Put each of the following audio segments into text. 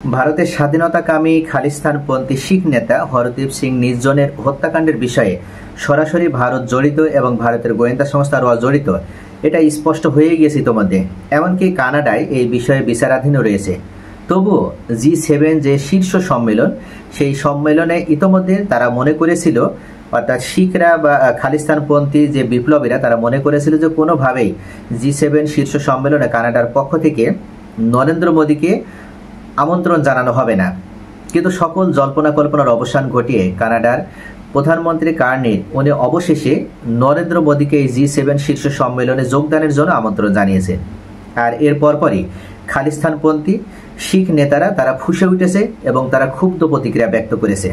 ভারতের স্বাধীনতাকামী খালিস্তানপন্থী শিখ নেতা হরদীপ সিং নির্জনের হত্যাকাণ্ডের বিষয়ে সরাসরি ভারত জড়িত এবং ভারতের গোয়েন্দা সংস্থা র জড়িত, এটা স্পষ্ট হয়ে গিয়েছে ইতোমধ্যে। এমনকি কানাডায় এই বিষয়ে বিচারাধীনও রয়েছে। তবুও G7 যে শীর্ষ সম্মেলন, সেই সম্মেলনে ইতোমধ্যে তারা মনে করেছিল, অর্থাৎ শিখরা বা খালিস্তানপন্থী যে বিপ্লবীরা, তারা মনে করেছিল যে কোনোভাবেই G7 শীর্ষ সম্মেলনে কানাডার পক্ষ থেকে নরেন্দ্র মোদীকে আমন্ত্রণ জানানো হবে না। কিন্তু সকল জল্পনা কল্পনার অবসান ঘটিয়ে কানাডার প্রধানমন্ত্রী কার্নির উনি অবশেষে নরেন্দ্র মোদীকে এই G7 শীর্ষ সম্মেলনে যোগদানের জন্য আমন্ত্রণ জানিয়েছে। আর এর পরপরই খালিস্তানপন্থী শিখ নেতারা তারা ফুঁসে উঠেছে এবং তারা ক্ষুব্ধ প্রতিক্রিয়া ব্যক্ত করেছে।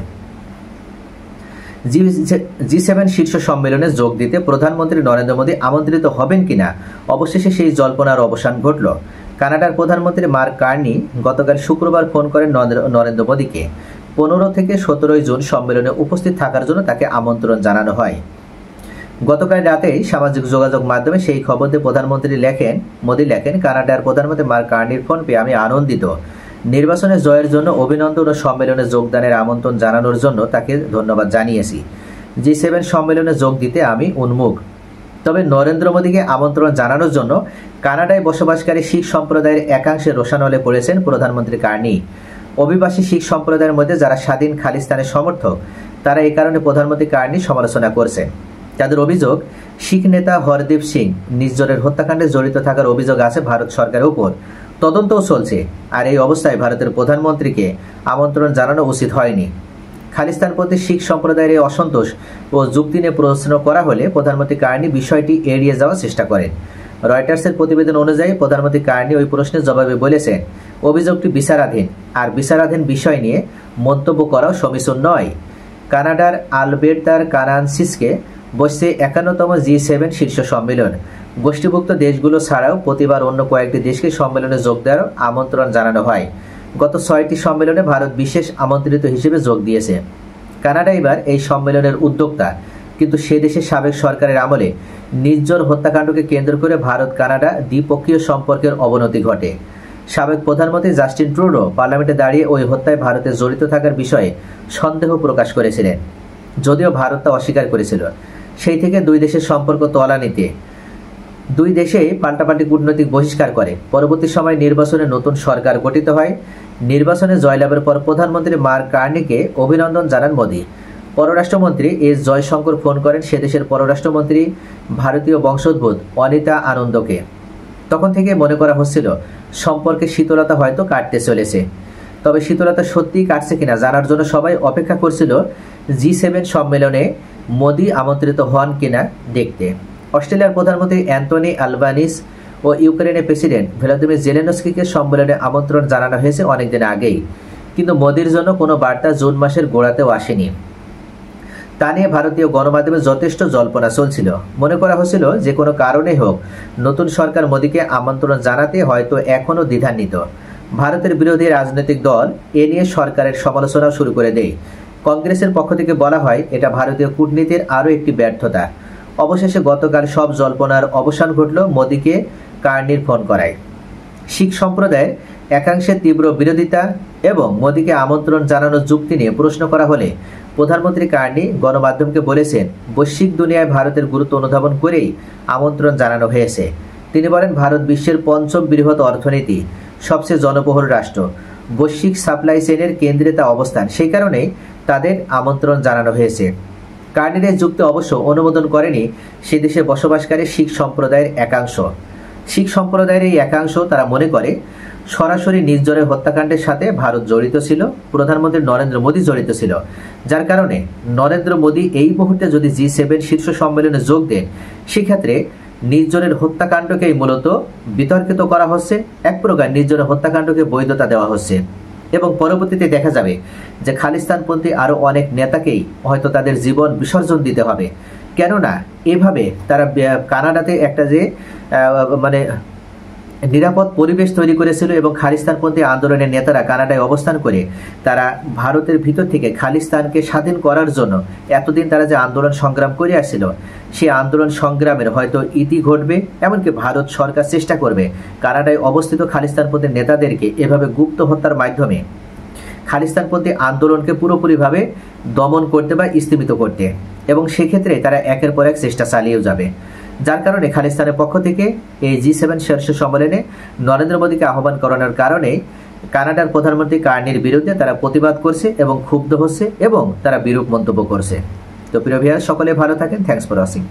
G7 শীর্ষ সম্মেলনে যোগ দিতে প্রধানমন্ত্রী নরেন্দ্র মোদী আমন্ত্রিত হবেন কিনা, অবশেষে সেই জল্পনার অবসান ঘটল। কানাডার প্রধানমন্ত্রী মার্ক কার্নি গতকাল শুক্রবার ফোন করেন নরেন্দ্র মোদীকে। 15 থেকে 17 জুন সম্মেলনে উপস্থিত থাকার জন্য তাকে আমন্ত্রণ জানানো হয়। গতকাল রাতেই সামাজিক যোগাযোগ মাধ্যমে সেই খবর দিয়ে মোদী লেখেন, কানাডার প্রধানমন্ত্রী মার্ক কার্নির ফোন পেয়ে আমি আনন্দিত। নির্বাচনে জয়ের জন্য অভিনন্দন ও সম্মেলনে যোগদানের আমন্ত্রণ জানানোর জন্য তাকে ধন্যবাদ জানিয়েছি। G7 সম্মেলনে যোগ দিতে আমি উন্মুখ। তবে নরেন্দ্র মোদীকে আমন্ত্রণ জানানোর জন্য কানাডায় বসবাসকারী শিখ সম্প্রদায়ের একাংশে রোষানলে পড়েছেন প্রধানমন্ত্রী কার্নি। অভিবাসী শিখ সম্প্রদায়ের মধ্যে যারা স্বাধীন খালিস্তানের সমর্থক, তারা এই কারণে প্রধানমন্ত্রী কার্নি সমালোচনা করছেন। তাদের অভিযোগ, শিখ নেতা হরদীপ সিং নির্জনের হত্যাকাণ্ডে জড়িত থাকার অভিযোগ আছে ভারত সরকারের উপর। তদন্তও চলছে। আর এই অবস্থায় ভারতের প্রধানমন্ত্রীকে আমন্ত্রণ জানানো উচিত হয়নি। খালিস্তানপন্থী শিখ সম্প্রদায়ের এই অসন্তোষ ও যুক্তি নিয়ে প্রশ্ন করা হলে প্রধানমন্ত্রী কার্নি বিষয়টি এড়িয়ে যাওয়ার চেষ্টা করেন। রয়টার্সের প্রতিবেদন অনুযায়ী প্রধানমন্ত্রী কার্নি ওই প্রশ্নের জবাবে বলেছেন, অভিযোগটি বিচারাধীন, আর বিচারাধীন বিষয় নিয়ে মন্তব্য করাও সমীচীন নয়। কানাডার আলবের্তার কানান্সিসকে বসছে 51তম G7 শীর্ষ সম্মেলন। গোষ্ঠীভুক্ত দেশগুলো ছাড়াও প্রতিবার অন্য কয়েকটি দেশকে সম্মেলনে যোগ দেওয়ার আমন্ত্রণ জানানো হয়। গত 6টি সম্মেলনে ভারত বিশেষ আমন্ত্রিত হিসেবে যোগ দিয়েছে। কানাডা এবার এই সম্মেলনের উদ্যোক্তা, কিন্তু সে দেশের সাবেক সরকারের আমলে নির্জন হত্যাকাণ্ডকে কেন্দ্র করে ভারত কানাডা দ্বিপক্ষীয় সম্পর্কের অবনতি ঘটে। সাবেক প্রধানমন্ত্রী জাস্টিন ট্রুডো পার্লামেন্টে দাঁড়িয়ে ওই হত্যায় ভারতের জড়িত থাকার বিষয়ে সন্দেহ প্রকাশ করেছিলেন, যদিও ভারত তা অস্বীকার করেছিল। সেই থেকে দুই দেশের সম্পর্ক তলানিতে। দুই দেশেই পাল্টাপাল্টি কূটনৈতিক বহিষ্কার করে। পরবর্তী সময় নির্বাচনে নতুন সরকার গঠিত হয়। নির্বাচনে জয়লাভের পর প্রধানমন্ত্রী মার্ক কার্নিকে অভিনন্দন জানান মোদী। পররাষ্ট্রমন্ত্রী এস জয়শঙ্কর ফোন করেন সে দেশের পররাষ্ট্রমন্ত্রী ভারতীয় বংশোদ্ভূত অনিতা আনন্দকে। তখন থেকে মনে করা হচ্ছিল সম্পর্কে শীতলতা হয়তো কাটতে চলেছে। তবে শীতলতা সত্যিই কাটছে কিনা জানার জন্য সবাই অপেক্ষা করছিল G7 সম্মেলনে মোদী আমন্ত্রিত হন কিনা দেখতে। অস্ট্রেলিয়ার প্রধানমন্ত্রী অ্যান্টনি আলবানিস ও ইউক্রেনের প্রেসিডেন্ট ভ্লাদিমির জেলেনস্কিকে সম্মেলনে আমন্ত্রণ জানানো হয়েছে অনেকদিন আগেই, কিন্তু মোদীর জন্য কোনো বার্তা জুন মাসের গোড়াতেও আসেনি। তা নিয়ে ভারতীয় গণমাধ্যমে যথেষ্ট জল্পনা চলছিল। মনে করা হচ্ছিল যে কোনো কারণেই হোক নতুন সরকার মোদীকে আমন্ত্রণ জানাতে হয়তো এখনও দ্বিধান্বিত। ভারতের বিরোধী রাজনৈতিক দল এ নিয়ে সরকারের সমালোচনা শুরু করে দেয়। কংগ্রেসের পক্ষ থেকে বলা হয় এটা ভারতীয় কূটনীতির আরও একটি ব্যর্থতা। অবশেষে গতকাল সব জল্পনার অবসান ঘটল মোদীকে কার্নির ফোন করায়। শিখ সম্প্রদায়ের একাংশের তীব্র বিরোধিতা এবং মোদীকে আমন্ত্রণ জানানোর যুক্তি নিয়ে প্রশ্ন করা হলে প্রধানমন্ত্রী কার্নি গণমাধ্যমকে বলেছেন, বৈশ্বিক দুনিয়ায় ভারতের গুরুত্ব অনুধাবন করেই আমন্ত্রণ জানানো হয়েছে। তিনি বলেন, ভারত বিশ্বের 5ম বৃহৎ অর্থনীতি, সবচেয়ে জনবহুল রাষ্ট্র, বৈশ্বিক সাপ্লাই চেইনের কেন্দ্রে তা অবস্থান, সেই কারণেই তাদের আমন্ত্রণ জানানো হয়েছে। কার্নির এই যুক্তি অবশ্য অনুমোদন করেনি সে দেশে বসবাসকারী শিখ সম্প্রদায়ের একাংশ। শিখ সম্প্রদায়ের এই একাংশ তারা মনে করে সরাসরি নির্জনের হত্যাকাণ্ডের সাথে ভারত জড়িত ছিল, প্রধানমন্ত্রী নরেন্দ্র মোদী জড়িত ছিল, যার কারণে নরেন্দ্র মোদী এই মুহূর্তে যদি G7 শীর্ষ সম্মেলনে যোগ দেন, সেক্ষেত্রে নির্জনের হত্যাকাণ্ডকেই মূলত বিতর্কিত করা হচ্ছে। এক প্রকার নির্জনের হত্যাকাণ্ডকে বৈধতা দেওয়া হচ্ছে এবং পরবর্তীতে দেখা যাবে যে খালিস্তানপন্থী আরও অনেক নেতাকেই হয়তো তাদের জীবন বিসর্জন দিতে হবে। কেননা এভাবে তারা কানাডাতে একটা যে নিরাপদ পরিবেশ তৈরি করেছিল এবং খালিস্তানপন্থী আন্দোলনের নেতারা কানাডায় অবস্থান করে তারা ভারতের ভিতর থেকে খালিস্তানকে স্বাধীন করার জন্য এতদিন তারা যে আন্দোলন সংগ্রাম করে আসছিল, সেই আন্দোলন সংগ্রামের হয়তো ইতি ঘটবে। এমনকি ভারত সরকার চেষ্টা করবে কানাডায় অবস্থিত খালিস্তানপন্থী নেতাদেরকে এভাবে গুপ্ত হত্যার মাধ্যমে খালিস্তানপন্থী আন্দোলনকে পুরোপুরিভাবে দমন করতে বা স্থগিত করতে, এবং সেক্ষেত্রে তারা একের পর এক চেষ্টা চালিয়েও যাবে। যার কারণে খালিস্তানের পক্ষ থেকে এই G7 শীর্ষ সম্মেলনে নরেন্দ্র মোদীকে আহ্বান করানোর কারণে কানাডার প্রধানমন্ত্রী কার্নির বিরুদ্ধে তারা প্রতিবাদ করছে এবং ক্ষুব্ধ হচ্ছে এবং তারা বিরূপ মন্তব্য করছে। তো প্রিয় ভিউয়ার, সকলে ভালো থাকেন। Thanks for watching.